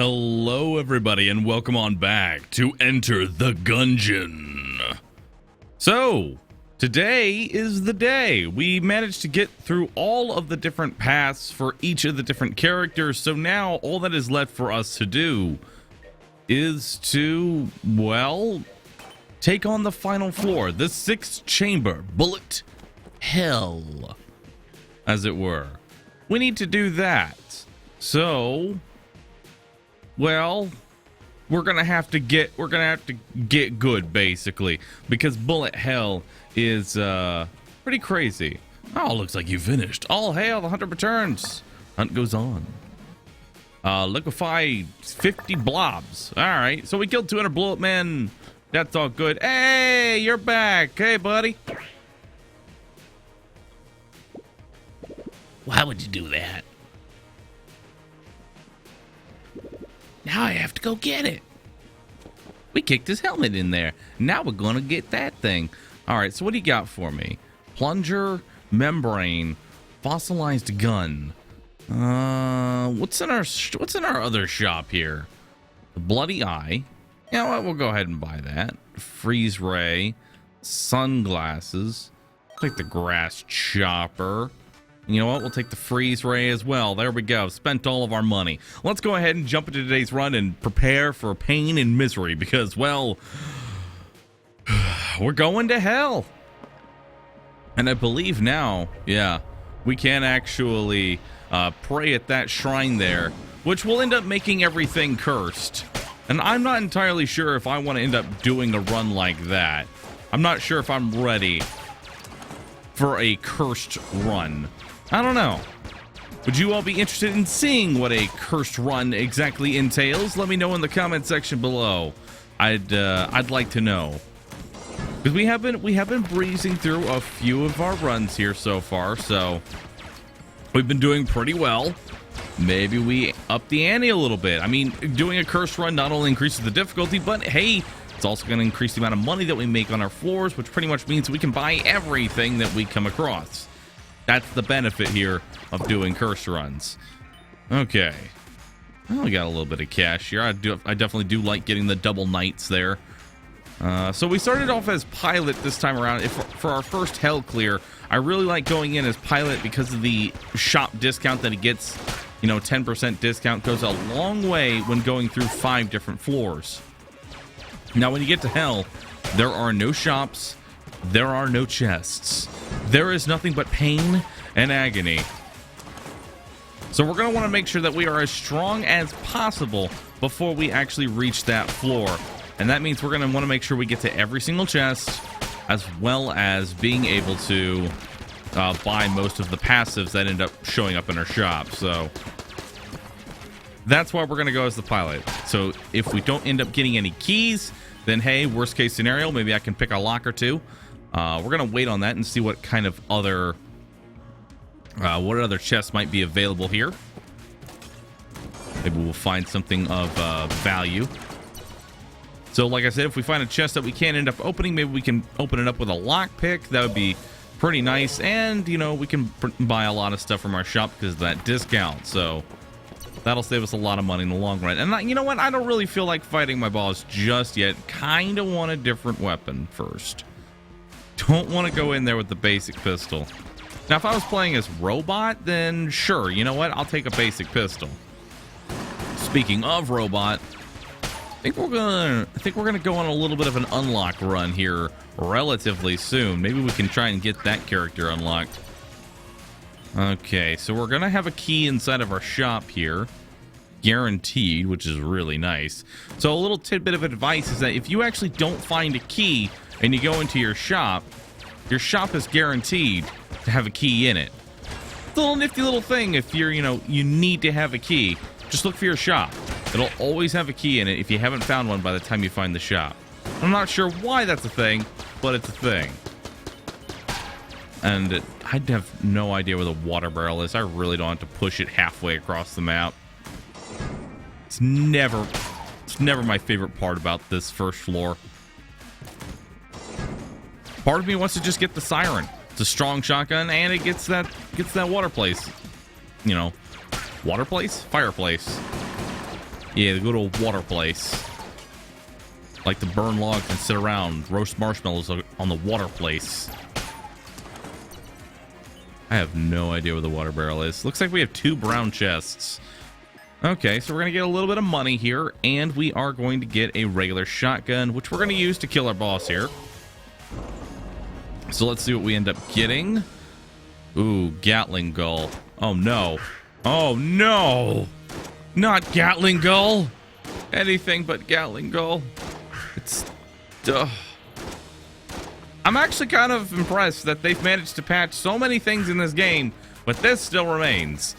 Hello everybody and welcome on back to Enter the Gungeon. So, today is the day. We managed to get through all of the different paths for each of the different characters, so now all that is left for us to do is to, well, take on the final floor, the 6th chamber, bullet hell, as it were. We need to do that. So, well, we're gonna have to get good, basically, because bullet hell is pretty crazy. Oh, looks like you finished. All hail, the hunter returns. Hunt goes on. Liquefy 50 blobs. All right, so we killed 200 bullet men. That's all good. Hey, you're back. Hey, buddy. Why would you do that? Now I have to go get it. We kicked his helmet in there. Now we're gonna get that thing. All right, so what do you got for me? Plunger, membrane, fossilized gun. What's in our other shop here? The bloody eye. You know what? We'll go ahead and buy that. Freeze ray, sunglasses. Take the grass chopper. You know what? We'll take the freeze ray as well. There we go. Spent all of our money. Let's go ahead and jump into today's run and prepare for pain and misery because, well, we're going to hell. And I believe now, yeah, we can actually pray at that shrine there, which will end up making everything cursed. And I'm not entirely sure if I want to end up doing a run like that. I'm not sure if I'm ready for a cursed run. I don't know. Would you all be interested in seeing what a cursed run exactly entails? Let me know in the comment section below. I'd like to know. Because we have been breezing through a few of our runs here so far, so we've been doing pretty well. Maybe we up the ante a little bit. I mean, doing a cursed run not only increases the difficulty, but hey, it's also going to increase the amount of money that we make on our floors, which pretty much means we can buy everything that we come across. That's the benefit here of doing curse runs. Okay. Well, we got a little bit of cash here. I definitely do like getting the double knights there. So we started off as pilot this time around. For our first hell clear, I really like going in as pilot because of the shop discount that it gets. You know, 10% discount goes a long way when going through 5 different floors. Now, when you get to hell, there are no shops. There are no chests. There is nothing but pain and agony. So we're going to want to make sure that we are as strong as possible before we actually reach that floor. And that means we're going to want to make sure we get to every single chest, as well as being able to buy most of the passives that end up showing up in our shop. So that's why we're going to go as the pilot. So if we don't end up getting any keys, then hey, worst case scenario, maybe I can pick a lock or two. We're gonna wait on that and see what kind of other chests might be available here. Maybe we'll find something of value. So like I said, if we find a chest that we can't end up opening, maybe we can open it up with a lockpick. That would be pretty nice. And you know, we can buy a lot of stuff from our shop because of that discount. So that'll save us a lot of money in the long run. And you know what? I don't really feel like fighting my boss just yet. Kind of want a different weapon first. Don't want to go in there with the basic pistol. Now, if I was playing as robot, then sure. You know what? I'll take a basic pistol. Speaking of robot, I think we're gonna go on a little bit of an unlock run here relatively soon. Maybe we can try and get that character unlocked. Okay, so we're gonna have a key inside of our shop here, guaranteed, which is really nice. So a little tidbit of advice is that if you actually don't find a key and you go into your shop is guaranteed to have a key in it. It's a little nifty little thing. If you're, you need to have a key, just look for your shop. It'll always have a key in it if you haven't found one by the time you find the shop. I'm not sure why that's a thing, but it's a thing. And I'd have no idea where the water barrel is. I really don't have to push it halfway across the map. It's never my favorite part about this first floor. Part of me wants to just get the siren. It's a strong shotgun and it gets that water place. Water place? Fireplace. Yeah, the good old water place. Like to burn logs and sit around, roast marshmallows on the water place. I have no idea where the water barrel is. Looks like we have 2 brown chests. Okay, so we're going to get a little bit of money here, and we are going to get a regular shotgun, which we're going to use to kill our boss here. So let's see what we end up getting. Ooh, Gatling Gull. Oh, no. Oh, no. Not Gatling Gull. Anything but Gatling Gull. It's... I'm actually kind of impressed that they've managed to patch so many things in this game, but this still remains.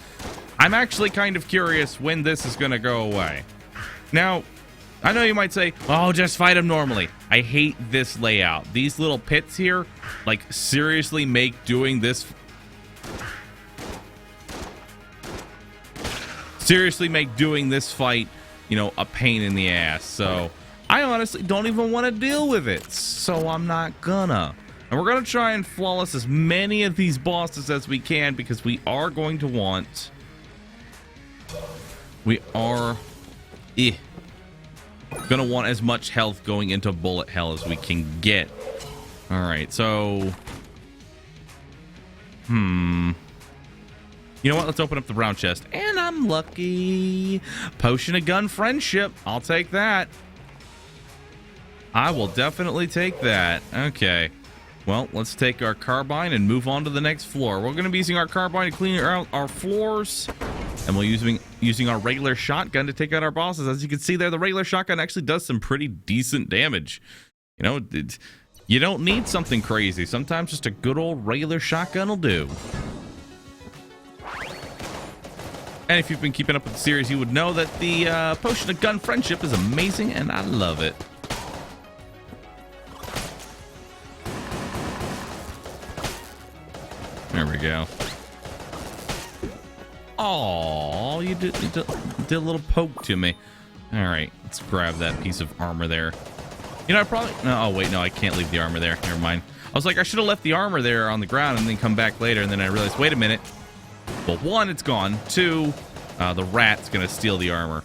I'm actually kind of curious when this is going to go away. Now, I know you might say, oh, just fight them normally. I hate this layout. These little pits here, like, seriously make doing this... Seriously make doing this fight, you know, a pain in the ass. So... I honestly don't even want to deal with it, so I'm not gonna. And we're gonna try and flawless as many of these bosses as we can, because we are going to want... We are... gonna want as much health going into bullet hell as we can get. Alright, so... You know what? Let's open up the brown chest. And I'm lucky. Potion of gun friendship. I'll take that. I will definitely take that. Okay. Well, let's take our carbine and move on to the next floor. We're going to be using our carbine to clean out our floors. And we'll using our regular shotgun to take out our bosses. As you can see there, the regular shotgun actually does some pretty decent damage. You know, you don't need something crazy. Sometimes just a good old regular shotgun will do. And if you've been keeping up with the series, you would know that the Potion of Gun Friendship is amazing, and I love it. There we go. Oh, you did a little poke to me. All right, let's grab that piece of armor there. You know, I probably... No, oh, wait, no, I can't leave the armor there. Never mind. I was like, I should have left the armor there on the ground and then come back later, and then I realized, wait a minute. Well, 1, it's gone. 2, the rat's going to steal the armor.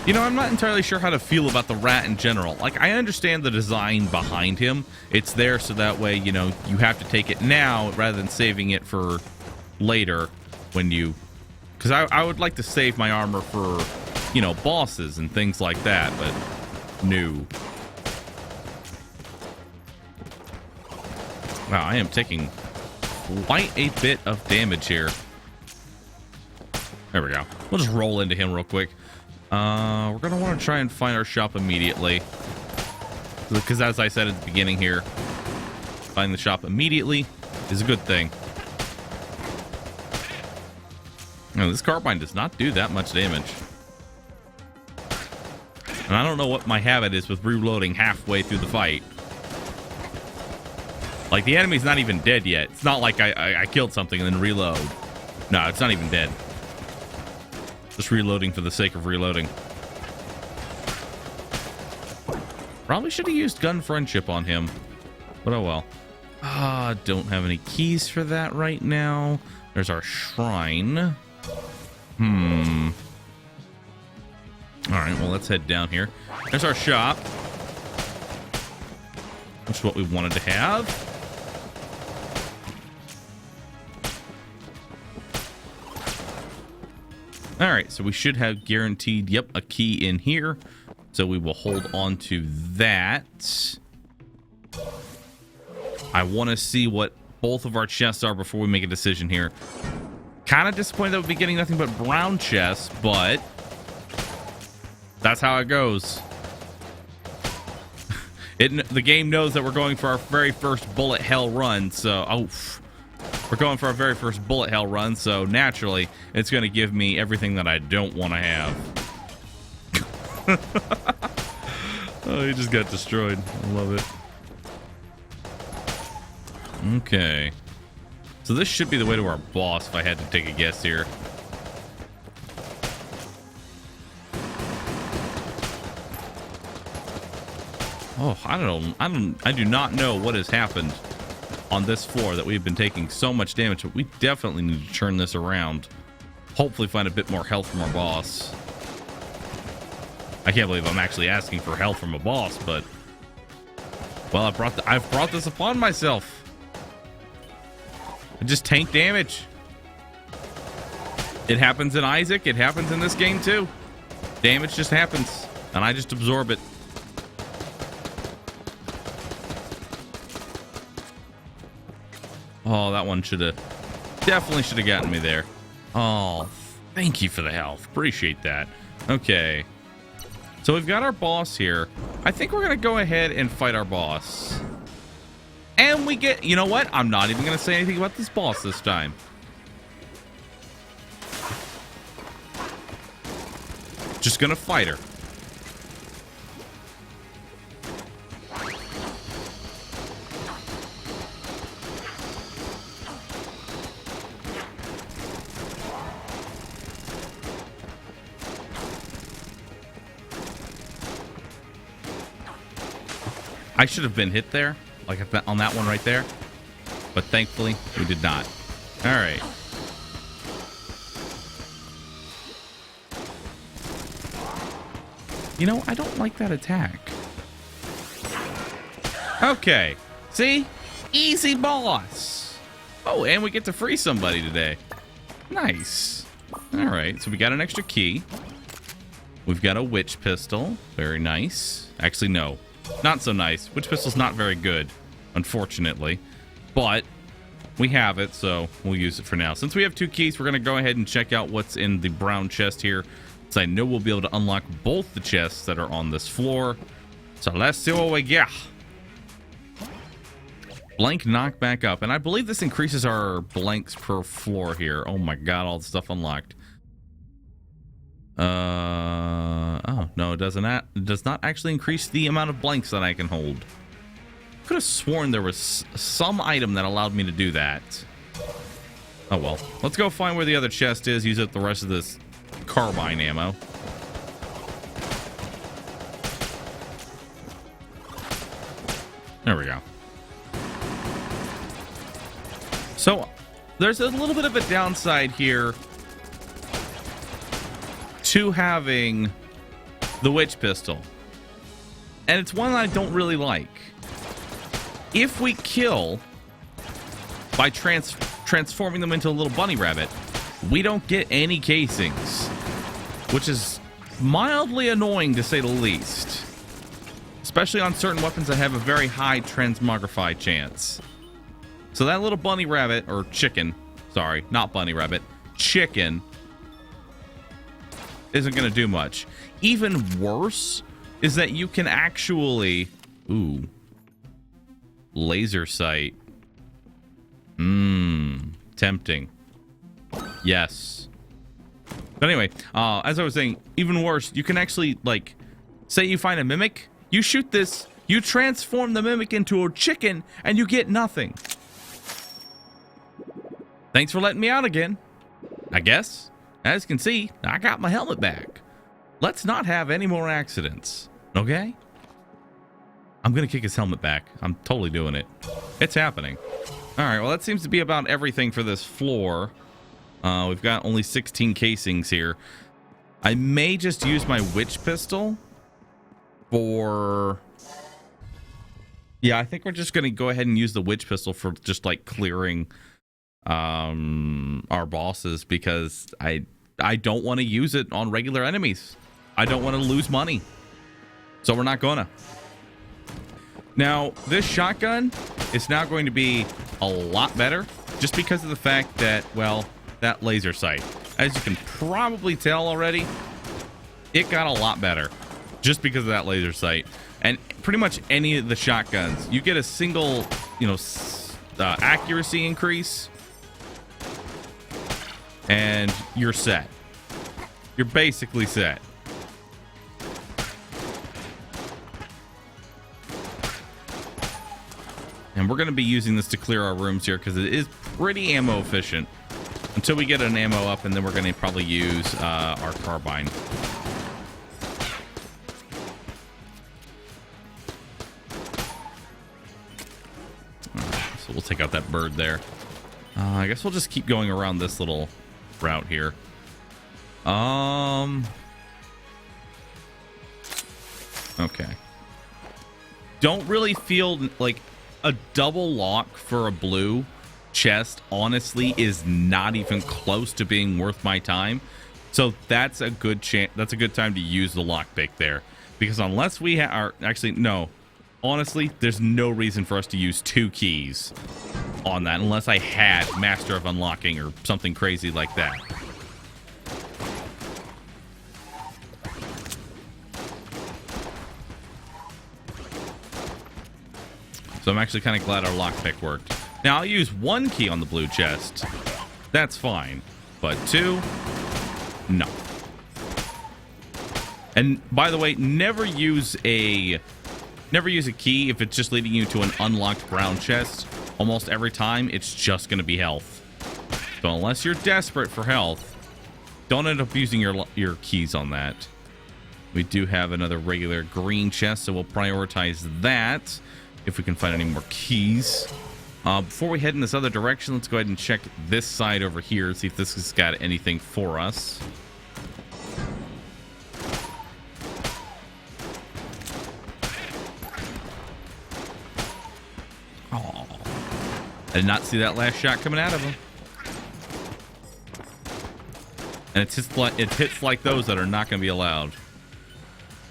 You know, I'm not entirely sure how to feel about the rat in general. Like, I understand the design behind him. It's there so that way, you know, you have to take it now rather than saving it for later when you... Because I would like to save my armor for, you know, bosses and things like that, but no. Wow, I am taking quite a bit of damage here. There we go. We'll just roll into him real quick. We're going to want to try and find our shop immediately. Because as I said at the beginning here, find the shop immediately is a good thing. No, this carbine does not do that much damage. And I don't know what my habit is with reloading halfway through the fight. Like, the enemy's not even dead yet. It's not like I killed something and then reload. No, it's not even dead. Just reloading for the sake of reloading. Probably should have used gun friendship on him. But oh well. Don't have any keys for that right now. There's our shrine. Alright, well, let's head down here. There's our shop. Which is what we wanted to have. All right, so we should have guaranteed, yep, a key in here. So we will hold on to that. I want to see what both of our chests are before we make a decision here. Kind of disappointed that we'll be getting nothing but brown chests, but that's how it goes. The game knows that we're going for our very first bullet hell run, so... We're going for our very first bullet hell run, so naturally, it's going to give me everything that I don't want to have. Oh, he just got destroyed. I love it. Okay. So this should be the way to our boss, if I had to take a guess here. Oh, I do not know what has happened on this floor that we've been taking so much damage, but we definitely need to turn this around. hopefully find a bit more health from our boss. I can't believe I'm actually asking for health from a boss, but well, I've brought this upon myself. I just tank damage. It happens in Isaac. It happens in this game too. Damage just happens, and I just absorb it. Oh, that one definitely should have gotten me there. Oh, thank you for the health. Appreciate that. Okay. So we've got our boss here. I think we're going to go ahead and fight our boss. And we get, you know what? I'm not even going to say anything about this boss this time. Just going to fight her. I should have been hit there, like on that one right there, but thankfully we did not. All right. You know, I don't like that attack. Okay. See? Easy boss. Oh, and we get to free somebody today. Nice. All right, so we got an extra key. We've got a witch pistol. Very nice. Actually, no. Not so nice. Witch pistol's not very good, unfortunately. But we have it, so we'll use it for now. Since we have 2 keys, we're going to go ahead and check out what's in the brown chest here. So I know we'll be able to unlock both the chests that are on this floor. So let's see what we get. Blank knock back up. And I believe this increases our blanks per floor here. Oh my god, all the stuff unlocked. Oh, no, it doesn't. It does not actually increase the amount of blanks that I can hold. Could have sworn there was some item that allowed me to do that. Oh well. Let's go find where the other chest is. Use up the rest of this carbine ammo. There we go. So, there's a little bit of a downside here to having the witch pistol, and it's one that I don't really like. If we kill by transforming them into a little bunny rabbit, we don't get any casings, which is mildly annoying to say the least, especially on certain weapons that have a very high transmogrify chance. So that little bunny rabbit, or chicken, sorry, not bunny rabbit, chicken, isn't going to do much. Even worse is that you can actually... Ooh. Laser sight. Tempting. Yes. But anyway, as I was saying, even worse, you can actually, like, say you find a mimic, you shoot this, you transform the mimic into a chicken, and you get nothing. Thanks for letting me out again, I guess. As you can see, I got my helmet back. Let's not have any more accidents, okay? I'm going to kick his helmet back. I'm totally doing it. It's happening. All right, well, that seems to be about everything for this floor. We've got only 16 casings here. I may just use my witch pistol for... Yeah, I think we're just going to go ahead and use the witch pistol for just, like, clearing our bosses, because I don't want to use it on regular enemies. I don't want to lose money. So we're not gonna. Now, this shotgun is now going to be a lot better just because of the fact that, well, that laser sight. As you can probably tell already, it got a lot better just because of that laser sight. And pretty much any of the shotguns, you get a single, you know, accuracy increase, and you're set. You're basically set. And we're going to be using this to clear our rooms here because it is pretty ammo efficient until we get an ammo up, and then we're going to probably use our carbine. So we'll take out that bird there. I guess we'll just keep going around this little route here. Okay. Don't really feel like a double lock for a blue chest, honestly, is not even close to being worth my time. So that's a good chance. That's a good time to use the lockpick there, because unless we are actually no, honestly, there's no reason for us to use 2 keys on that unless I had Master of Unlocking or something crazy like that. So I'm actually kind of glad our lockpick worked. Now I'll use 1 key on the blue chest. That's fine, but 2, no. And by the way, never use a key if it's just leading you to an unlocked brown chest. Almost every time, it's just going to be health. So unless you're desperate for health, don't end up using your keys on that. We do have another regular green chest, so we'll prioritize that if we can find any more keys. Before we head in this other direction, let's go ahead and check this side over here, see if this has got anything for us. Oh, I did not see that last shot coming out of him. And it hits like those that are not going to be allowed.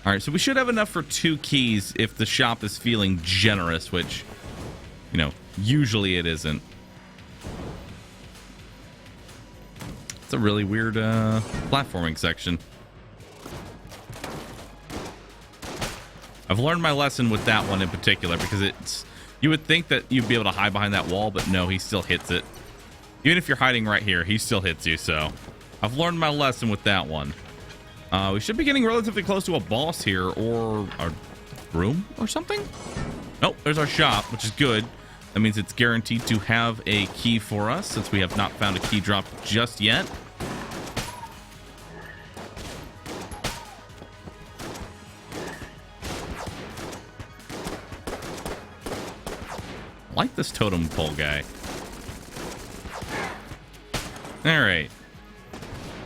All right, so we should have enough for 2 keys if the shop is feeling generous, which, you know, usually it isn't. It's a really weird platforming section. I've learned my lesson with that one in particular, because it's, you would think that you'd be able to hide behind that wall, but no, he still hits it. Even if you're hiding right here, he still hits you, so I've learned my lesson with that one. We should be getting relatively close to a boss here, or a room or something. Nope, there's our shop, which is good. That means it's guaranteed to have a key for us, since we have not found a key drop just yet. I like this totem pole guy. All right.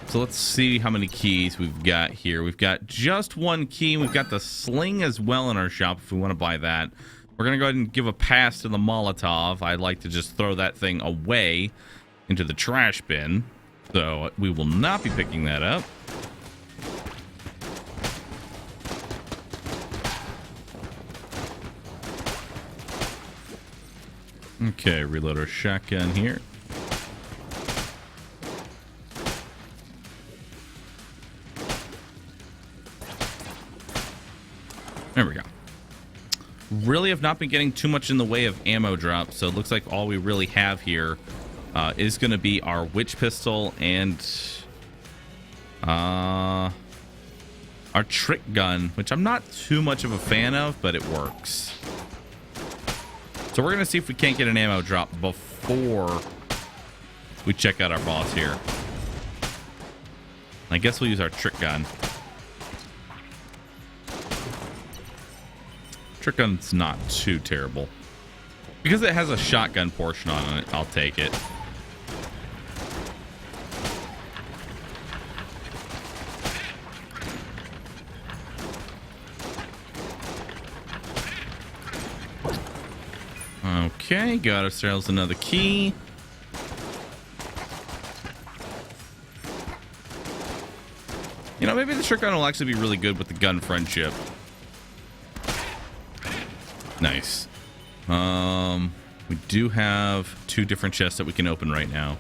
So let's see how many keys we've got here. We've got just 1 key. We've got the sling as well in our shop if we want to buy that. We're going to go ahead and give a pass to the Molotov. I'd like to just throw that thing away into the trash bin. So we will not be picking that up. Okay, reload our shotgun here. There we go. Really have not been getting too much in the way of ammo drops, so it looks like all we really have here is going to be our witch pistol and our trick gun, which I'm not too much of a fan of, but it works. So we're going to see if we can't get an ammo drop before we check out our boss here. I guess we'll use our trick gun. Trick gun's not too terrible. Because it has a shotgun portion on it, I'll take it. Okay, got ourselves another key. You know, maybe the trick gun will actually be really good with the gun friendship. Nice. We do have 2 different chests that we can open right now.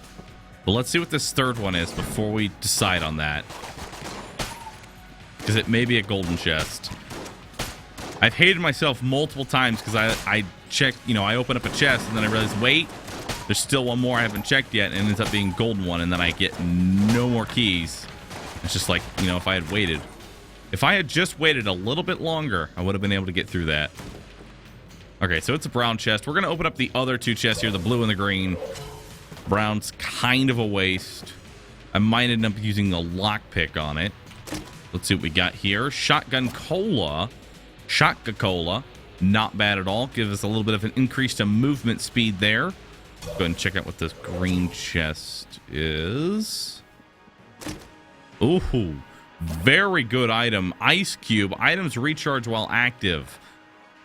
But let's see what this third one is before we decide on that. Because it may be a golden chest. I've hated myself multiple times because I checked, you know, I open up a chest and then I realize, wait, there's still one more I haven't checked yet, and it ends up being a golden one, and then I get no more keys. It's just like, you know, if I had waited. If I had just waited a little bit longer, I would have been able to get through that. Okay, so it's a brown chest. We're going to open up the other 2 chests here, the blue and the green. Brown's kind of a waste. I might end up using the lockpick on it. Let's see what we got here. Shotgun cola. Shotgun cola. Not bad at all. Gives us a little bit of an increase to movement speed there. Let's go ahead and check out what this green chest is. Ooh, very good item. Ice Cube. Items recharge while active.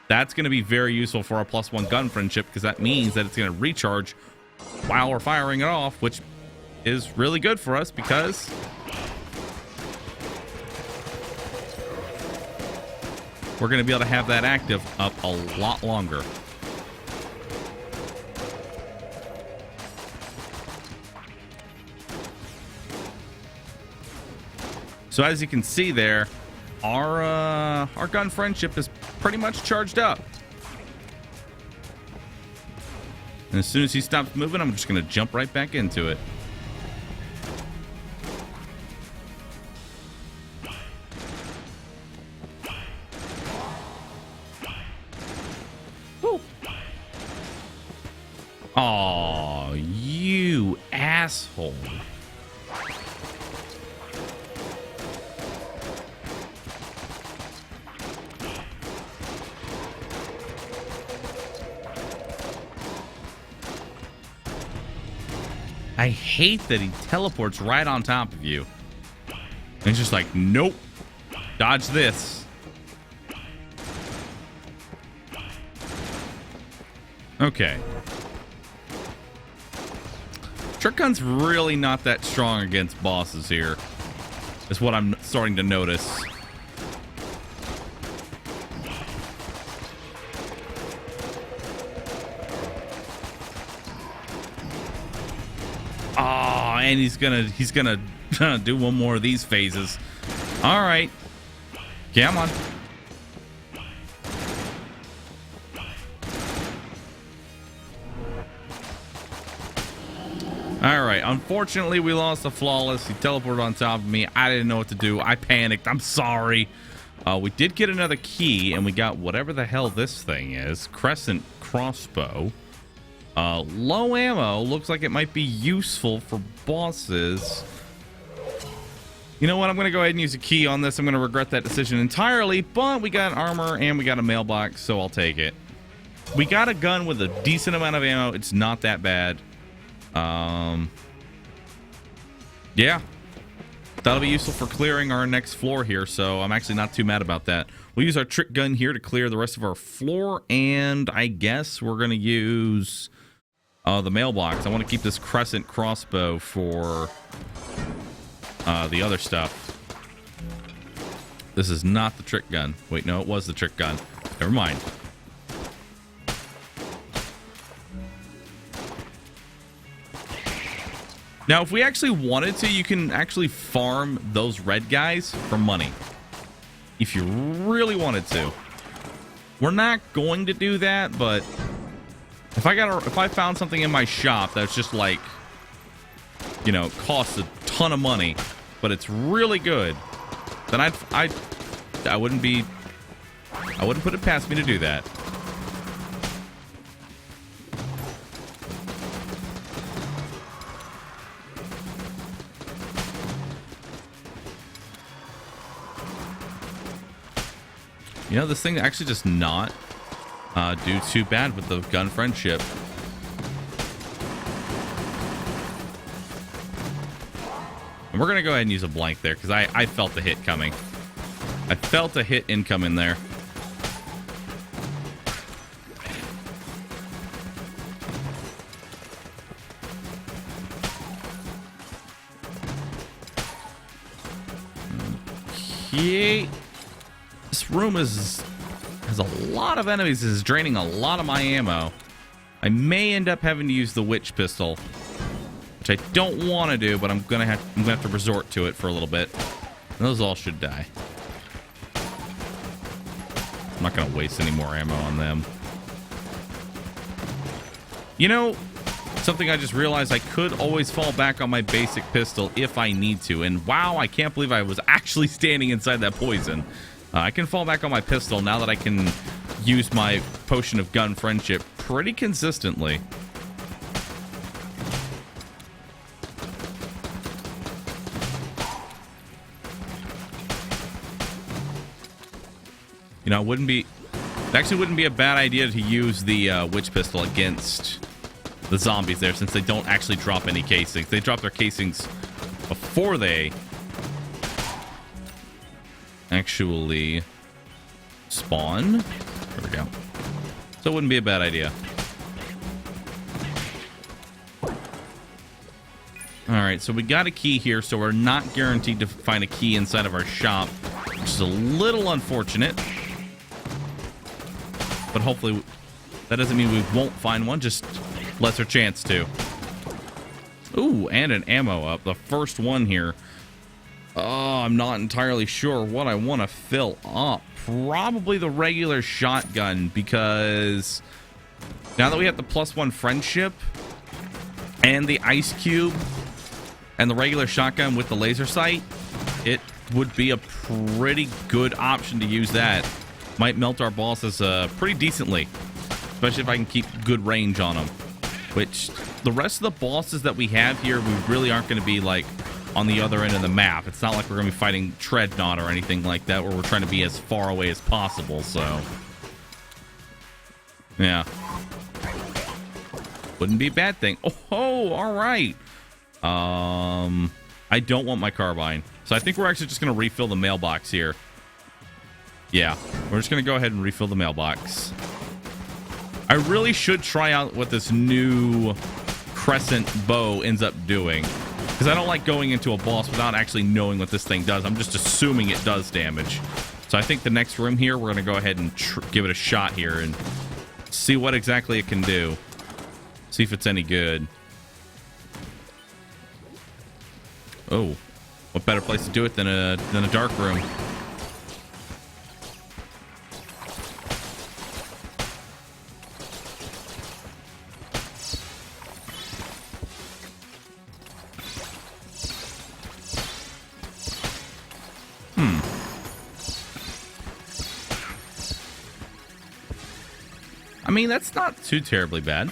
That's going to be very useful for our +1 gun friendship because that means that it's going to recharge while we're firing it off, which is really good for us because we're going to be able to have that active up a lot longer. So as you can see there, our gun friendship is pretty much charged up. And as soon as he stops moving, I'm just going to jump right back into it. Woo. Aw, you asshole. I hate that he teleports right on top of you. And it's just like, nope. Dodge this. Okay. Trick gun's really not that strong against bosses here. Is what I'm starting to notice. And he's gonna do one more of these phases. All right, come on. All right, unfortunately we lost the flawless. He teleported on top of me. I didn't know what to do. I panicked. I'm sorry. We did get another key, and we got whatever the hell this thing is. Crescent crossbow. Low ammo. Looks like it might be useful for bosses. You know what? I'm going to go ahead and use a key on this. I'm going to regret that decision entirely, but we got armor and we got a mailbox, so I'll take it. We got a gun with a decent amount of ammo. It's not that bad. Yeah. That'll be useful for clearing our next floor here, so I'm actually not too mad about that. We'll use our trick gun here to clear the rest of our floor, and I guess we're going to use the mailbox. I want to keep this crescent crossbow for the other stuff. This is not the trick gun. Wait, no, it was the trick gun. Never mind. Now, if we actually wanted to, you can actually farm those red guys for money. If you really wanted to. We're not going to do that, but if I found something in my shop that's just like, you know, costs a ton of money, but it's really good, then I wouldn't put it past me to do that. You know, this thing actually does not do too bad with the gun friendship. And we're going to go ahead and use a blank there because I felt the hit coming. I felt a hit incoming there. Okay. This room has a lot of enemies. This is draining a lot of my ammo. I may end up having to use the witch pistol, which I don't want to do, but I'm gonna have to resort to it for a little bit. And those all should die. I'm not gonna waste any more ammo on them. You know, something I just realized, I could always fall back on my basic pistol if I need to. And wow, I can't believe I was actually standing inside that poison. I can fall back on my pistol now that I can use my potion of gun friendship pretty consistently. You know, it actually wouldn't be a bad idea to use the witch pistol against the zombies there, since they don't actually drop any casings. They drop their casings before they actually spawn. There we go. So it wouldn't be a bad idea. Alright, so we got a key here, so we're not guaranteed to find a key inside of our shop, which is a little unfortunate. But hopefully that doesn't mean we won't find one, just lesser chance to. Ooh, and an ammo up. The first one here. Oh, I'm not entirely sure what I want to fill up. Probably the regular shotgun, because now that we have the +1 friendship and the ice cube and the regular shotgun with the laser sight, it would be a pretty good option to use that. Might melt our bosses pretty decently, especially if I can keep good range on them. Which, the rest of the bosses that we have here, we really aren't going to be, like, on the other end of the map. It's not like we're going to be fighting Treadnought or anything like that, where we're trying to be as far away as possible, so... yeah. Wouldn't be a bad thing. Oh, alright! I don't want my carbine. So I think we're actually just going to refill the mailbox here. Yeah, we're just going to go ahead and refill the mailbox. I really should try out what this new crescent bow ends up doing, because I don't like going into a boss without actually knowing what this thing does. I'm just assuming it does damage. So I think the next room here, we're going to go ahead and give it a shot here and see what exactly it can do. See if it's any good. Oh, what better place to do it than a dark room? I mean, that's not too terribly bad.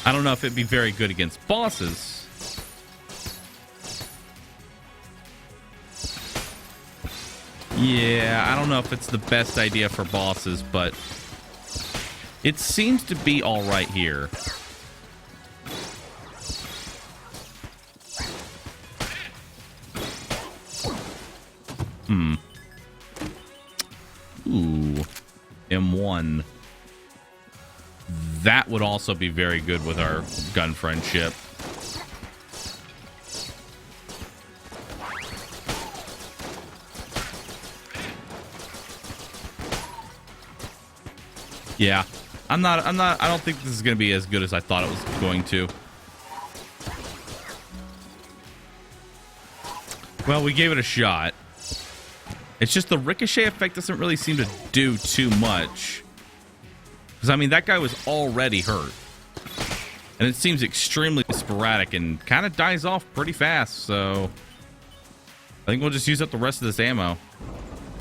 I don't know if it'd be very good against bosses. Yeah, I don't know if it's the best idea for bosses, but it seems to be all right here. Ooh, M1. That would also be very good with our gun friendship. Yeah, I don't think this is going to be as good as I thought it was going to. Well, we gave it a shot. It's just the ricochet effect doesn't really seem to do too much. Because, I mean, that guy was already hurt. And it seems extremely sporadic and kind of dies off pretty fast, so... I think we'll just use up the rest of this ammo.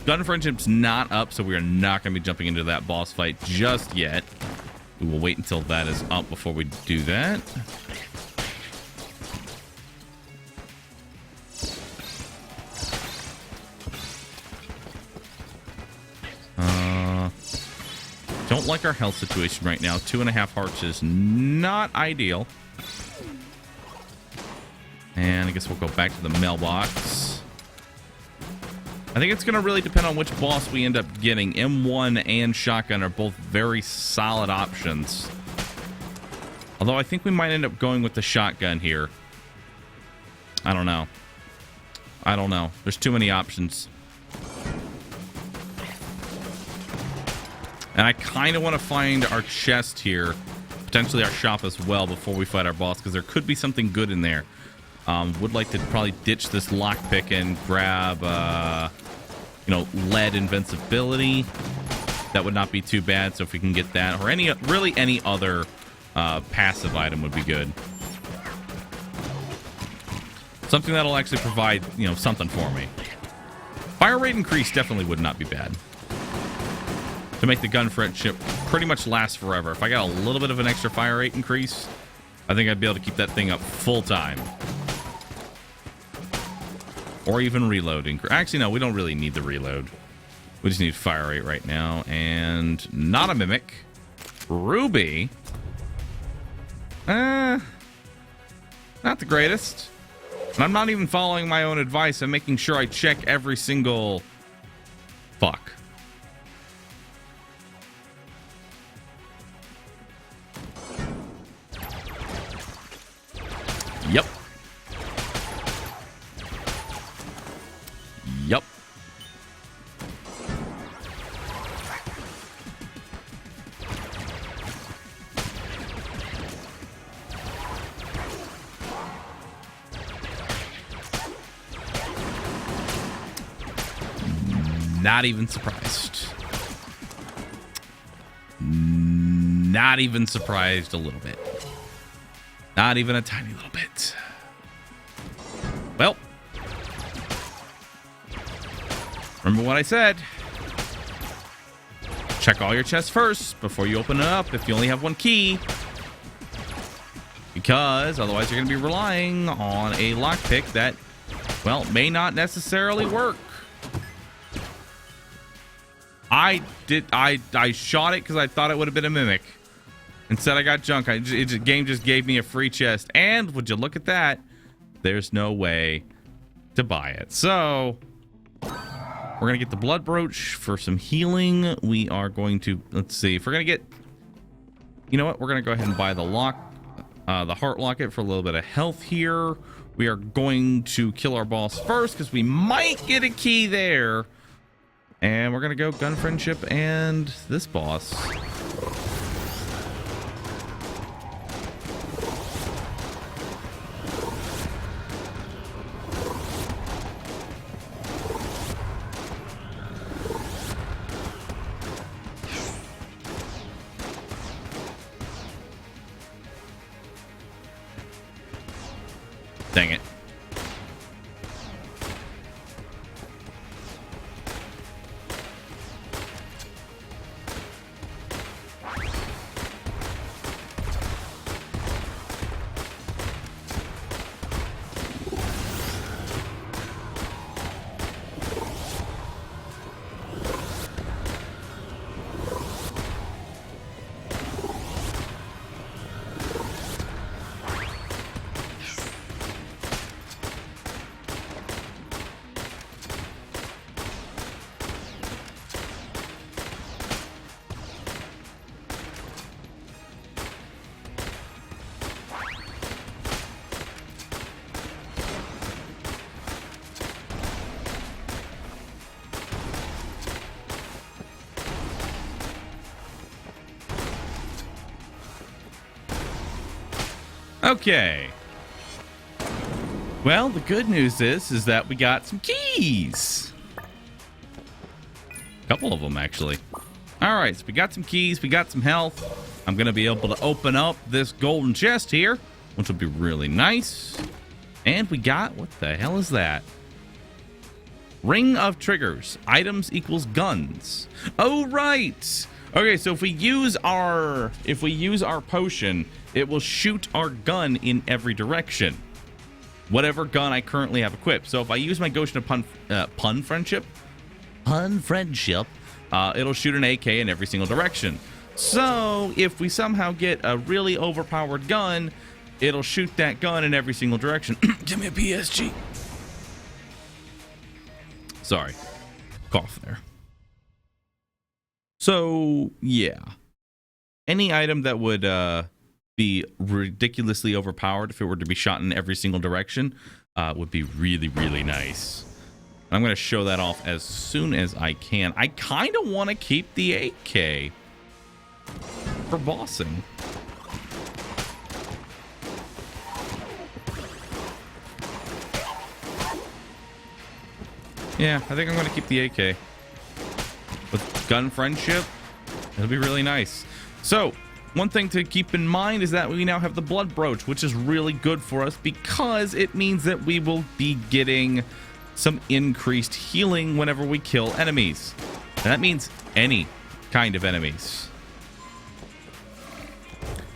Gun friendship's not up, so we are not going to be jumping into that boss fight just yet. We will wait until that is up before we do that. Don't like our health situation right now. 2.5 hearts is not ideal. And I guess we'll go back to the mailbox. I think it's going to really depend on which boss we end up getting. M1 and shotgun are both very solid options. Although I think we might end up going with the shotgun here. I don't know. I don't know. There's too many options. And I kind of want to find our chest here, potentially our shop as well, before we fight our boss, because there could be something good in there. Would like to probably ditch this lockpick and grab, you know, lead invincibility. That would not be too bad. So if we can get that, or really any other passive item would be good. Something that'll actually provide, you know, something for me. Fire rate increase definitely would not be bad. To make the gun friendship pretty much last forever. If I got a little bit of an extra fire rate increase, I think I'd be able to keep that thing up full time. Or even reloading. Actually, no, we don't really need the reload. We just need fire rate right now. And not a mimic. Ruby. Not the greatest. And I'm not even following my own advice. I'm making sure I check every single... Fuck. Yep. Yep. Not even surprised. Not even surprised a little bit. Not even a tiny little bit. Well, remember what I said. Check all your chests first before you open it up if you only have one key. Because otherwise you're going to be relying on a lockpick that, well, may not necessarily work. I shot it because I thought it would have been a mimic. Instead, I got junk. The game just gave me a free chest. And would you look at that? There's no way to buy it. So, we're going to get the blood brooch for some healing. We are going to, let's see, if we're going to get, you know what? We're going to go ahead and buy the the heart locket for a little bit of health here. We are going to kill our boss first because we might get a key there. And we're going to go gun friendship and this boss. Dang it. Okay. Well, the good news is that we got some keys. A couple of them, actually. All right, so we got some keys. We got some health. I'm going to be able to open up this golden chest here, which will be really nice. And we got, what the hell is that? Ring of triggers. Items equals guns. Oh, right. Okay, so if we use our potion, it will shoot our gun in every direction. Whatever gun I currently have equipped. So if I use my Gungeon pun friendship, it'll shoot an AK in every single direction. So if we somehow get a really overpowered gun, it'll shoot that gun in every single direction. Give me a PSG. Sorry. Cough there. So, yeah. Any item that would be ridiculously overpowered if it were to be shot in every single direction would be really, really nice. I'm going to show that off as soon as I can. I kind of want to keep the AK for bossing. Yeah, I think I'm going to keep the AK. With gun friendship, it'll be really nice. So, one thing to keep in mind is that we now have the blood brooch, which is really good for us because it means that we will be getting some increased healing whenever we kill enemies. And that means any kind of enemies.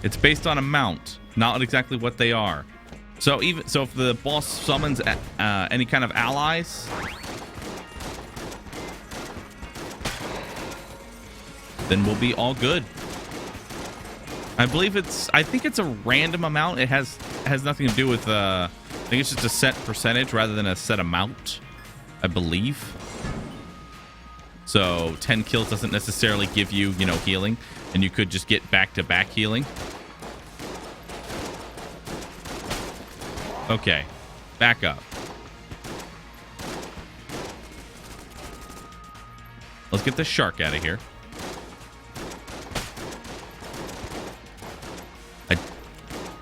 It's based on amount, not exactly what they are. So if the boss summons any kind of allies, then we'll be all good. I think it's a random amount. It has nothing to do with I think it's just a set percentage rather than a set amount, I believe. So 10 kills doesn't necessarily give you, healing, and you could just get back-to-back healing. Okay, back up. Let's get this shark out of here.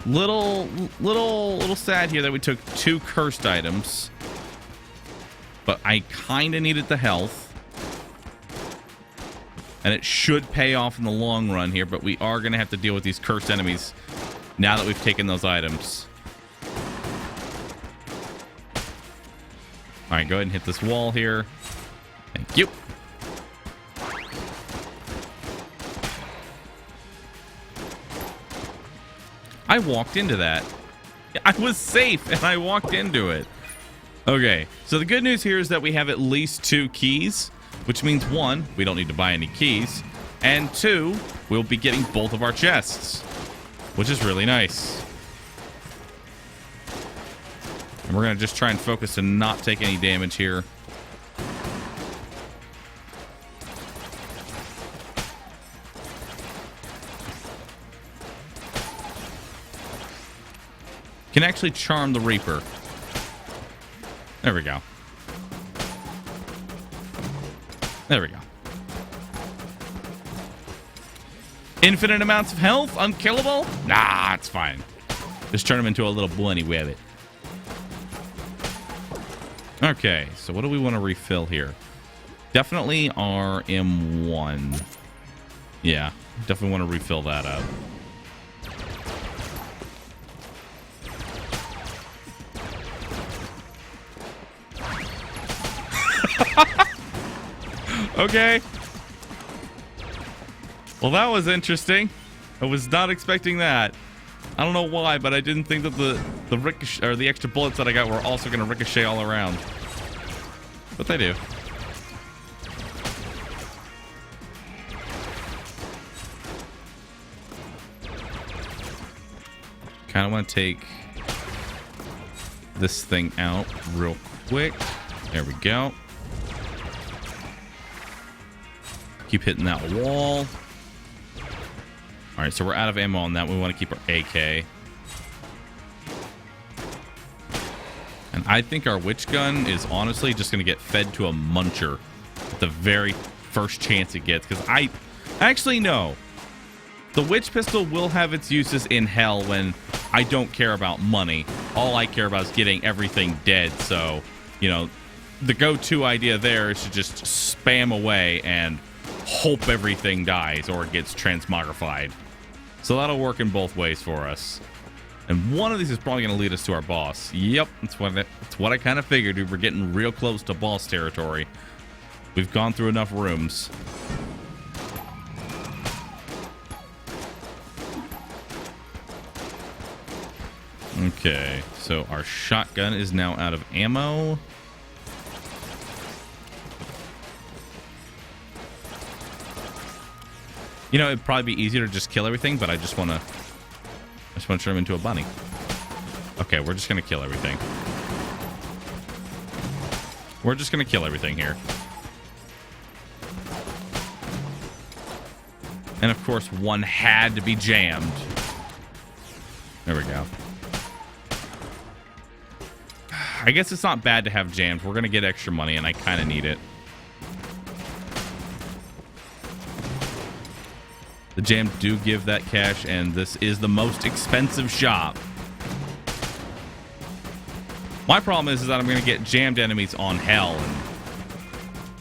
Little sad here that we took 2 cursed items, but I kind of needed the health, and it should pay off in the long run here, but we are going to have to deal with these cursed enemies now that we've taken those items. All right, go ahead and hit this wall here. Thank you. I walked into that. I was safe and I walked into it. Okay, so the good news here is that we have at least 2 keys, which means 1, we don't need to buy any keys, and 2, we'll be getting both of our chests, which is really nice. And we're going to just try and focus to not take any damage here. Can actually charm the Reaper. There we go. There we go. Infinite amounts of health? Unkillable? Nah, it's fine. Just turn him into a little bunny rabbit. Okay, so what do we want to refill here? Definitely our M1. Yeah, definitely want to refill that up. Okay. Well, that was interesting. I was not expecting that. I don't know why, but I didn't think that the ricochet or the extra bullets that I got were also going to ricochet all around. But they do. Kind of want to take this thing out real quick. There we go. Keep hitting that wall. All right, so we're out of ammo on that. We want to keep our AK. And I think our witch gun is honestly just going to get fed to a muncher at the very first chance it gets. Because I actually know the witch pistol will have its uses in hell when I don't care about money. All I care about is getting everything dead. So, the go-to idea there is to just spam away and hope everything dies or it gets transmogrified. So that'll work in both ways for us. And one of these is probably going to lead us to our boss. Yep, that's what I kind of figured. We were getting real close to boss territory. We've gone through enough rooms. Okay, so our shotgun is now out of ammo. It'd probably be easier to just kill everything, but I just want to turn him into a bunny. Okay, we're just going to kill everything. We're just going to kill everything here. And of course, one had to be jammed. There we go. I guess it's not bad to have jams. We're going to get extra money, and I kind of need it. The jams do give that cash, and this is the most expensive shop. My problem is that I'm going to get jammed enemies on hell, and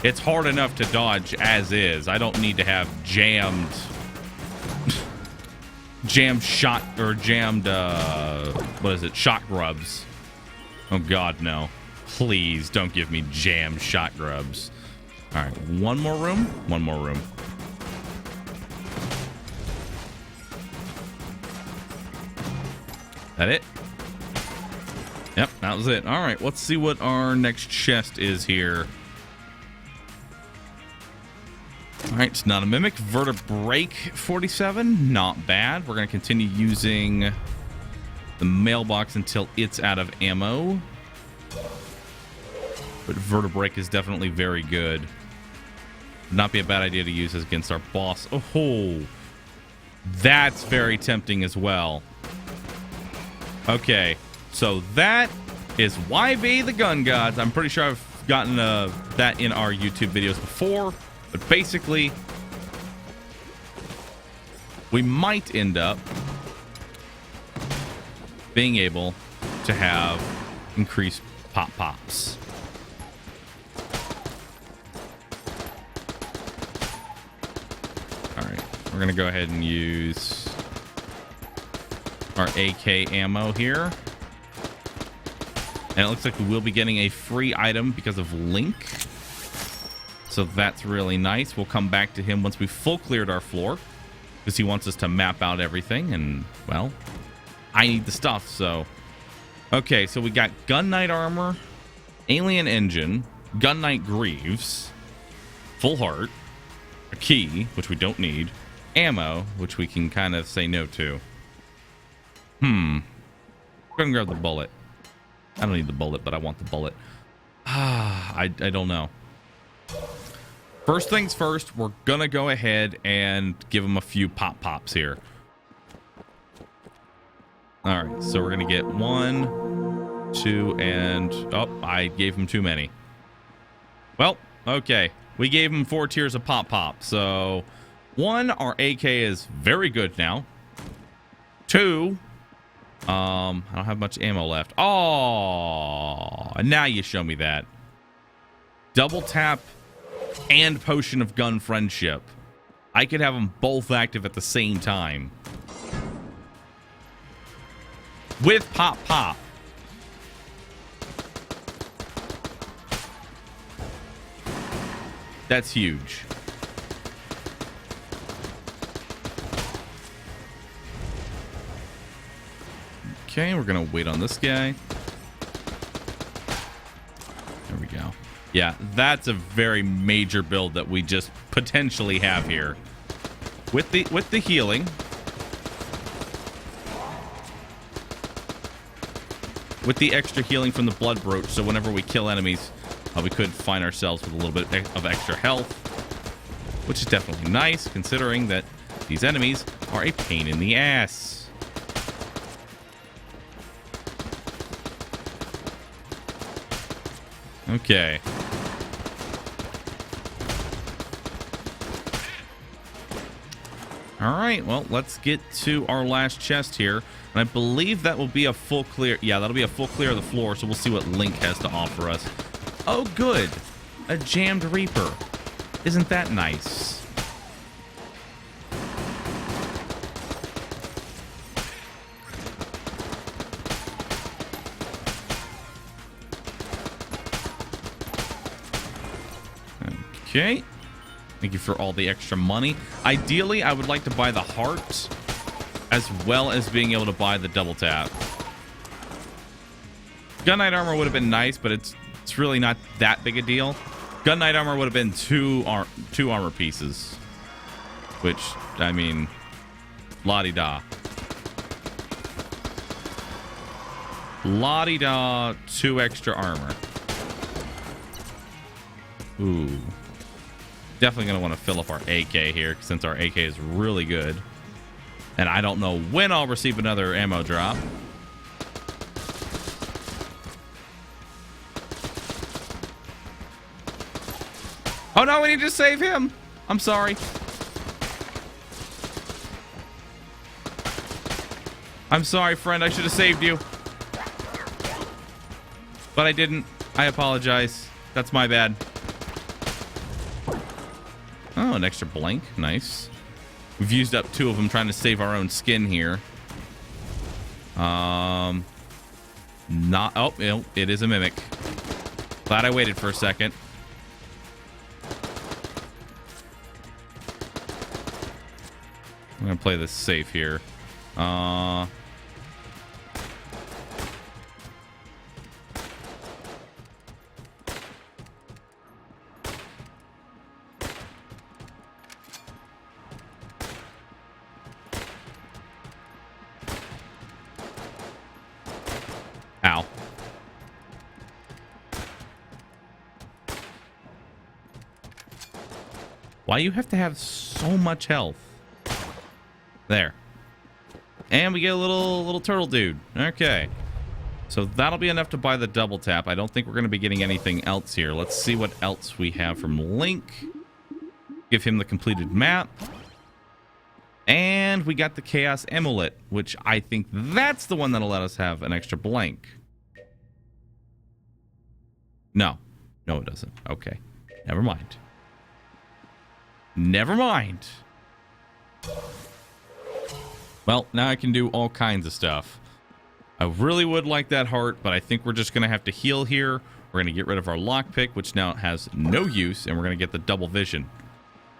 it's hard enough to dodge as is. I don't need to have jammed shot or jammed shot grubs. Oh god, no. Please don't give me jammed shot grubs. All right, one more room. That it? Yep, that was it. All right, let's see what our next chest is here. All right, it's not a mimic. Vertebrake 47, not bad. We're going to continue using the mailbox until it's out of ammo. But Vertebrake is definitely very good. Would not be a bad idea to use this against our boss. Oh, that's very tempting as well. Okay, so that is YB the Gun Gods. I'm pretty sure I've gotten that in our YouTube videos before. But basically, we might end up being able to have increased pops. All right, we're gonna go ahead and use our AK ammo here, and it looks like we will be getting a free item because of Link, so that's really nice. We'll come back to him once we've full cleared our floor, because he wants us to map out everything, and well, I need the stuff. So okay, so we got Gun Knight armor, alien engine, Gun Knight greaves, full heart, a key, which we don't need, ammo, which we can kind of say no to. Go ahead and grab the bullet. I don't need the bullet, but I want the bullet. I don't know. First things first, we're gonna go ahead and give him a few pops here. All right, so we're gonna get 1, 2, and oh, I gave him too many. Well, okay, we gave him 4 tiers of pop. So 1, our AK is very good now. 2, I don't have much ammo left. Oh, now you show me that. Double tap and potion of gun friendship. I could have them both active at the same time with pop. That's huge. Okay, we're gonna wait on this guy. There we go. Yeah, that's a very major build that we just potentially have here. With the healing. With the extra healing from the blood brooch, so whenever we kill enemies, we could find ourselves with a little bit of extra health, which is definitely nice, considering that these enemies are a pain in the ass. Okay. All right, well, let's get to our last chest here. And I believe that will be a full clear. Yeah, that'll be a full clear of the floor, so we'll see what Link has to offer us. Oh, good. A jammed Reaper. Isn't that nice? Okay. Thank you for all the extra money. Ideally, I would like to buy the heart as well as being able to buy the double tap. Gun Knight armor would have been nice, but it's really not that big a deal. Gun Knight armor would have been two armor pieces, which, I mean, la-di-da. La-di-da, 2 extra armor. Ooh. Definitely going to want to fill up our AK here, since our AK is really good. And I don't know when I'll receive another ammo drop. Oh no, we need to save him. I'm sorry. I'm sorry, friend. I should have saved you. But I didn't. I apologize. That's my bad. Oh, an extra blank. Nice. We've used up 2 of them trying to save our own skin here. Not. Oh, it is a mimic. Glad I waited for a second. I'm gonna play this safe here. Ow. Why you have to have so much health? There. And we get a little turtle dude. Okay. So that'll be enough to buy the double tap. I don't think we're going to be getting anything else here. Let's see what else we have from Link. Give him the completed map. And we got the Chaos Amulet, which I think that's the one that'll let us have an extra blank. No. No, it doesn't. Okay. Never mind. Never mind. Well, now I can do all kinds of stuff. I really would like that heart, but I think we're just going to have to heal here. We're going to get rid of our lockpick, which now has no use, and we're going to get the double vision.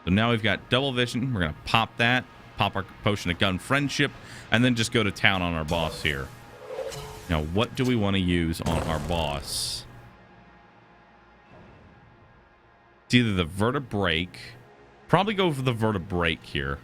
So now we've got double vision. We're going to pop that, pop our potion of gun friendship, and then just go to town on our boss here. Now, what do we want to use on our boss? It's either the vertebrake. Probably go for the vertebrake here.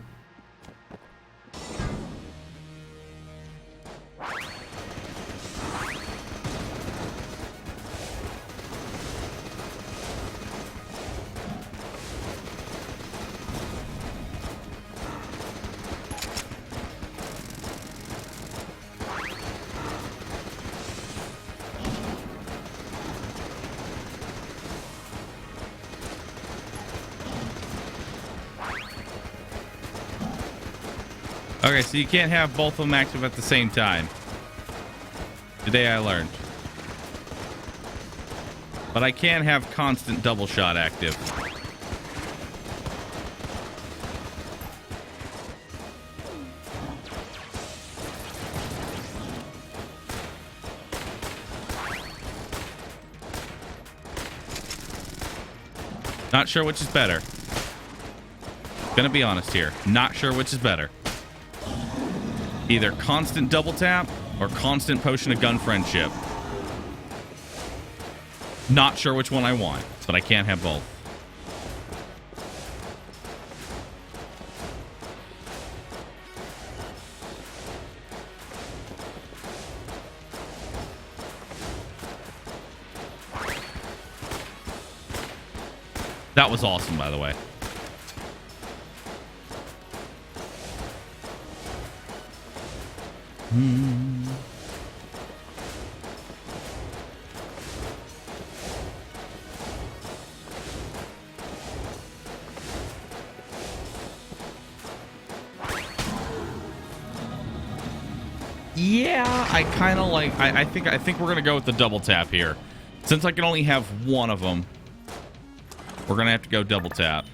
Okay, so you can't have both of them active at the same time. Today I learned. But I can have constant double shot active. Not sure which is better. Gonna be honest here. Not sure which is better. Either constant double tap or constant potion of gun friendship. Not sure which one I want, but I can't have both. That was awesome, by the way. Yeah, I kind of like. I think we're gonna go with the double tap here, since I can only have one of them. We're gonna have to go double tap.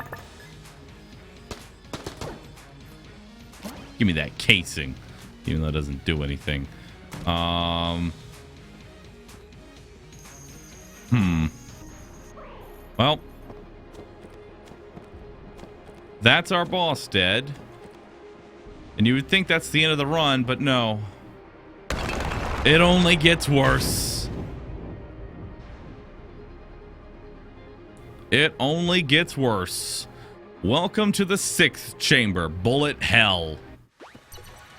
Give me that casing, even though it doesn't do anything. Well, that's our boss dead. And you would think that's the end of the run, but no. It only gets worse. It only gets worse. Welcome to the 6th chamber, Bullet Hell.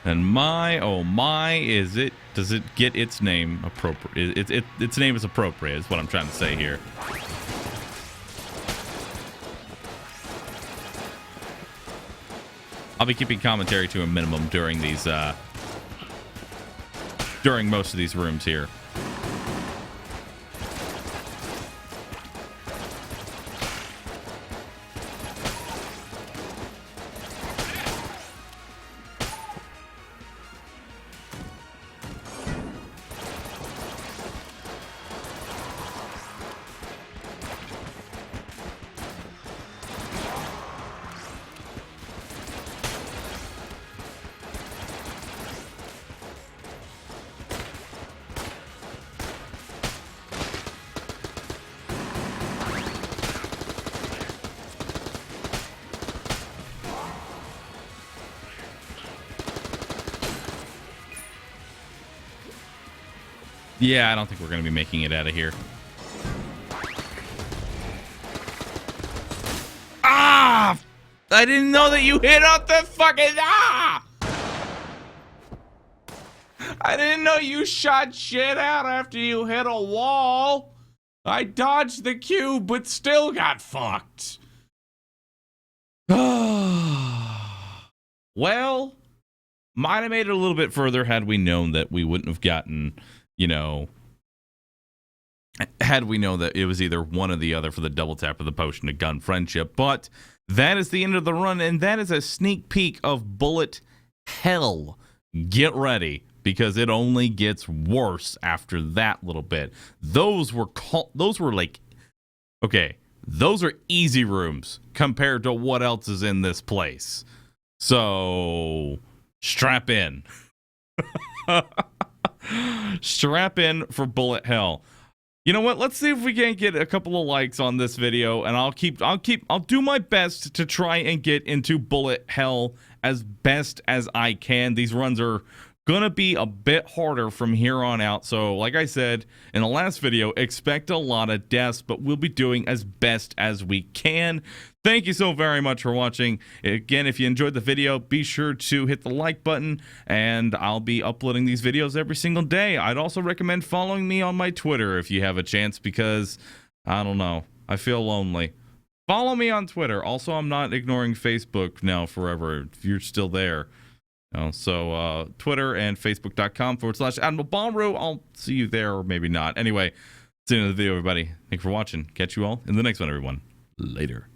And my, oh my, does it get its name appropriate? Its name is appropriate, is what I'm trying to say here. I'll be keeping commentary to a minimum during these, during most of these rooms here. Yeah, I don't think we're going to be making it out of here. Ah! I didn't know that you hit up the fucking... Ah! I didn't know you shot shit out after you hit a wall. I dodged the cube, but still got fucked. Well, might have made it a little bit further had we known that we wouldn't have gotten, had we known that it was either one or the other for the double tap of the potion of gun friendship. But that is the end of the run, and that is a sneak peek of bullet hell. Get ready, because it only gets worse after that little bit. Those were like, okay, those are easy rooms compared to what else is in this place. So strap in. Strap in for bullet hell. You know what? Let's see if we can't get a couple of likes on this video, and I'll do my best to try and get into bullet hell as best as I can. These runs are gonna be a bit harder from here on out. So like I said in the last video, expect a lot of deaths, but we'll be doing as best as we can. Thank you so very much for watching. Again, if you enjoyed the video, be sure to hit the like button, and I'll be uploading these videos every single day. I'd also recommend following me on my Twitter if you have a chance, because I don't know, I feel lonely. Follow me on Twitter. Also, I'm not ignoring Facebook now forever if you're still there. So Twitter and Facebook.com/Admiral Ballroom. I'll see you there, or maybe not. Anyway, that's the end of the video, everybody. Thanks for watching. Catch you all in the next one, everyone. Later.